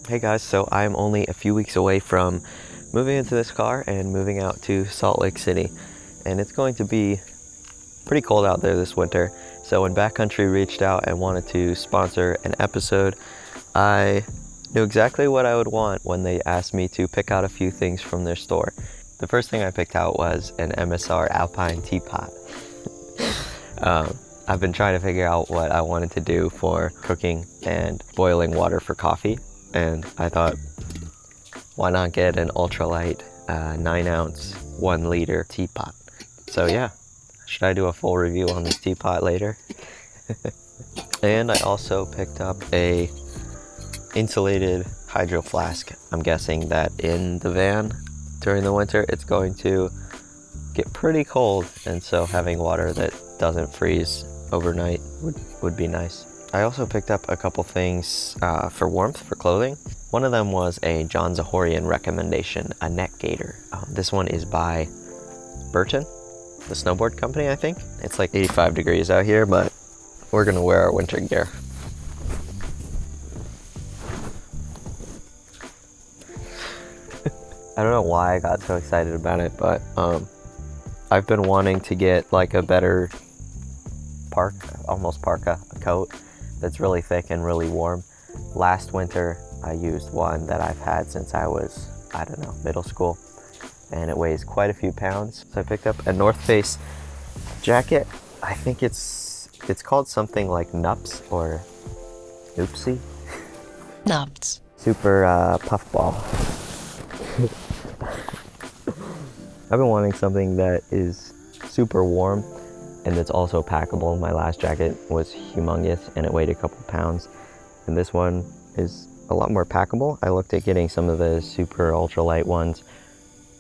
Hey guys, so I'm only a few weeks away from moving into this car and moving out to Salt Lake City. And it's going to be pretty cold out there this winter. So when Backcountry reached out and wanted to sponsor an episode, I knew exactly what I would want when they asked me to pick out a few things from their store. The first thing I picked out was an MSR Alpine teapot. I've been trying to figure out what I wanted to do for cooking and boiling water for coffee. And I thought, why not get an ultralight 9-ounce, 1-liter teapot? So yeah, should I do a full review on this teapot later? And I also picked up a insulated hydro flask. I'm guessing that in the van during the winter, it's going to get pretty cold. And so having water that doesn't freeze overnight would be nice. I also picked up a couple things for warmth for clothing. One of them was a John Zahorian recommendation, a neck gaiter. This one is by Burton, the snowboard company, I think. It's like 85 degrees out here, but we're gonna wear our winter gear. I don't know why I got so excited about it, but I've been wanting to get like a better almost parka, a coat that's really thick and really warm. Last winter, I used one that I've had since I was, I don't know, middle school, and it weighs quite a few pounds. So I picked up a North Face jacket. I think it's called something like Nups or Oopsie. Nups. Super puffball. I've been wanting something that is super warm and it's also packable. My last jacket was humongous and it weighed a couple pounds. And this one is a lot more packable. I looked at getting some of the super ultralight ones,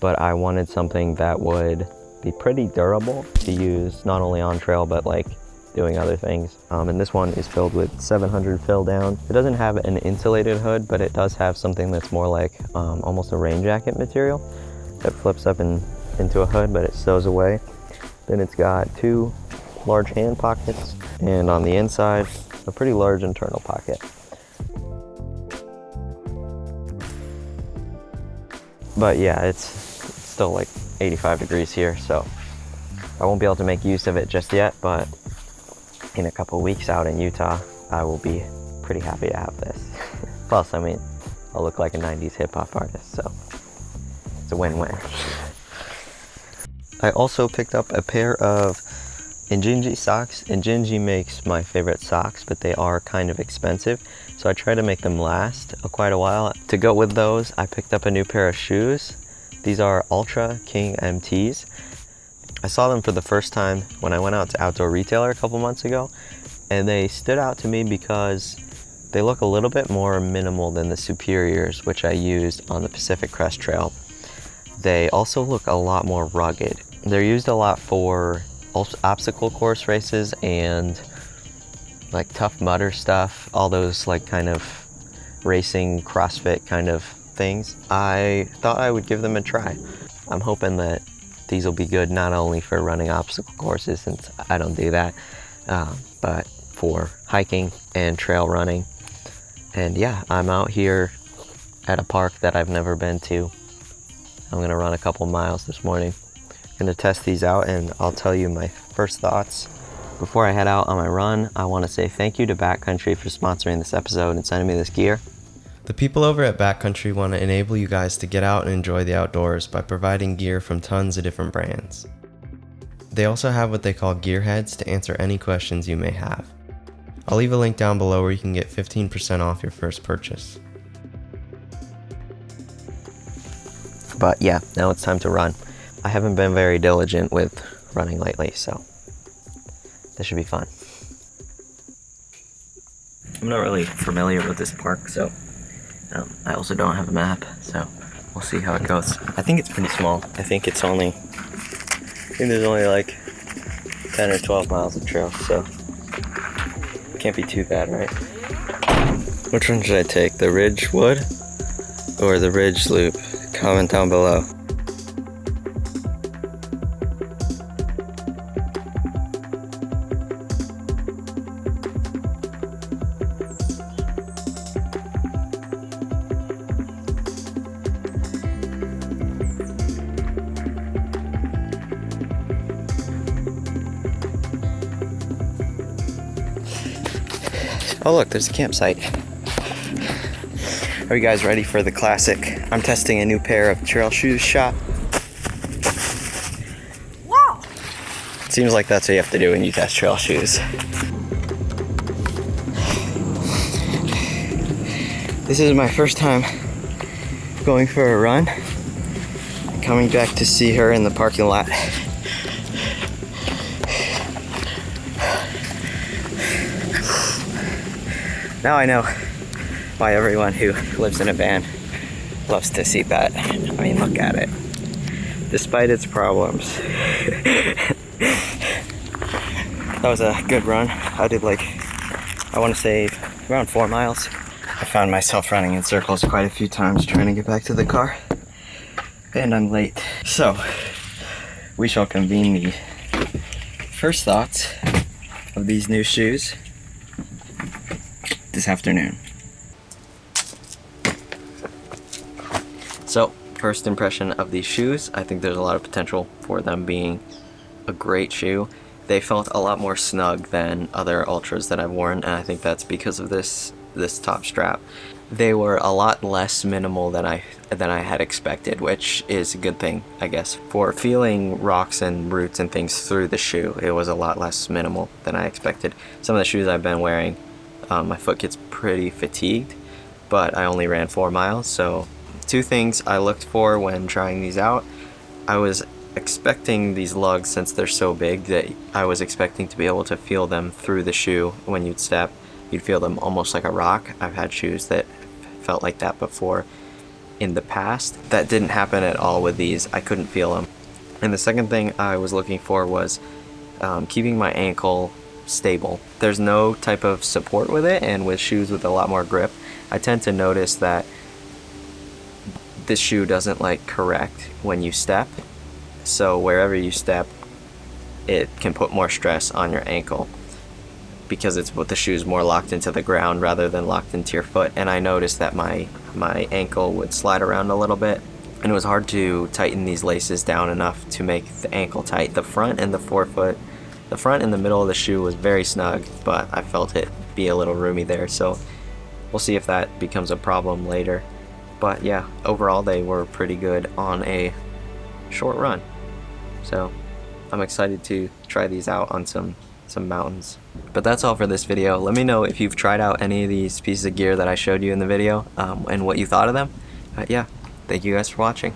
but I wanted something that would be pretty durable to use not only on trail, but like doing other things. And this one is filled with 700 fill down. It doesn't have an insulated hood, but it does have something that's more like almost a rain jacket material that flips up into a hood, but it stows away. Then it's got 2 large hand pockets, and on the inside, a pretty large internal pocket. But yeah, it's still like 85 degrees here, so I won't be able to make use of it just yet, but in a couple weeks out in Utah, I will be pretty happy to have this. Plus, I mean, I'll look like a 90s hip-hop artist, so it's a win-win. I also picked up a pair of Injinji socks. Injinji makes my favorite socks, but they are kind of expensive, so I try to make them last quite a while. To go with those, I picked up a new pair of shoes. These are Ultra King MTs. I saw them for the first time when I went out to Outdoor Retailer a couple months ago, and they stood out to me because they look a little bit more minimal than the Superiors, which I used on the Pacific Crest Trail. They also look a lot more rugged. They're used a lot for obstacle course races and like Tough Mudder stuff, all those like kind of racing CrossFit kind of things. I thought I would give them a try. I'm hoping that these will be good not only for running obstacle courses, since I don't do that, but for hiking and trail running. And yeah, I'm out here at a park that I've never been to. I'm gonna run a couple miles this morning. I'm gonna test these out and I'll tell you my first thoughts. Before I head out on my run, I wanna say thank you to Backcountry for sponsoring this episode and sending me this gear. The people over at Backcountry want to enable you guys to get out and enjoy the outdoors by providing gear from tons of different brands. They also have what they call gearheads to answer any questions you may have. I'll leave a link down below where you can get 15% off your first purchase. But yeah, now it's time to run. I haven't been very diligent with running lately, so this should be fun. I'm not really familiar with this park, so I also don't have a map, so we'll see how it goes. I think it's pretty small. I think there's only like 10 or 12 miles of trail, so can't be too bad, right? Which one should I take, the Ridgewood or the Ridge Loop? Comment down below. Oh look, there's a campsite. Are you guys ready for the classic? I'm testing a new pair of trail shoes shot. Wow! Seems like that's what you have to do when you test trail shoes. This is my first time going for a run. Coming back to see her in the parking lot. Now I know why everyone who lives in a van loves to see that. I mean, look at it. Despite its problems. That was a good run. I did I want to say around 4 miles. I found myself running in circles quite a few times trying to get back to the car. And I'm late. So, we shall convene the first thoughts of these new shoes this afternoon. So, first impression of these shoes, I think there's a lot of potential for them being a great shoe. They felt a lot more snug than other Ultras that I've worn, and I think that's because of this top strap. They were a lot less minimal than I had expected, which is a good thing, I guess. For feeling rocks and roots and things through the shoe, it was a lot less minimal than I expected. Some of the shoes I've been wearing, my foot gets pretty fatigued, but I only ran 4 miles, so 2 things I looked for when trying these out. I was expecting these lugs, since they're so big, that I was expecting to be able to feel them through the shoe when you'd step. You'd feel them almost like a rock. I've had shoes that felt like that before in the past. That didn't happen at all with these. I couldn't feel them. And the second thing I was looking for was keeping my ankle stable. There's no type of support with it, and with shoes with a lot more grip, I tend to notice that this shoe doesn't correct when you step. So wherever you step, it can put more stress on your ankle, because it's with the shoes more locked into the ground rather than locked into your foot. And I noticed that my ankle would slide around a little bit, and it was hard to tighten these laces down enough to make the ankle tight. The front and the forefoot, the front and the middle of the shoe was very snug, but I felt it be a little roomy there, so we'll see if that becomes a problem later. But yeah, overall they were pretty good on a short run. So I'm excited to try these out on some mountains. But that's all for this video. Let me know if you've tried out any of these pieces of gear that I showed you in the video, and what you thought of them. Yeah, thank you guys for watching.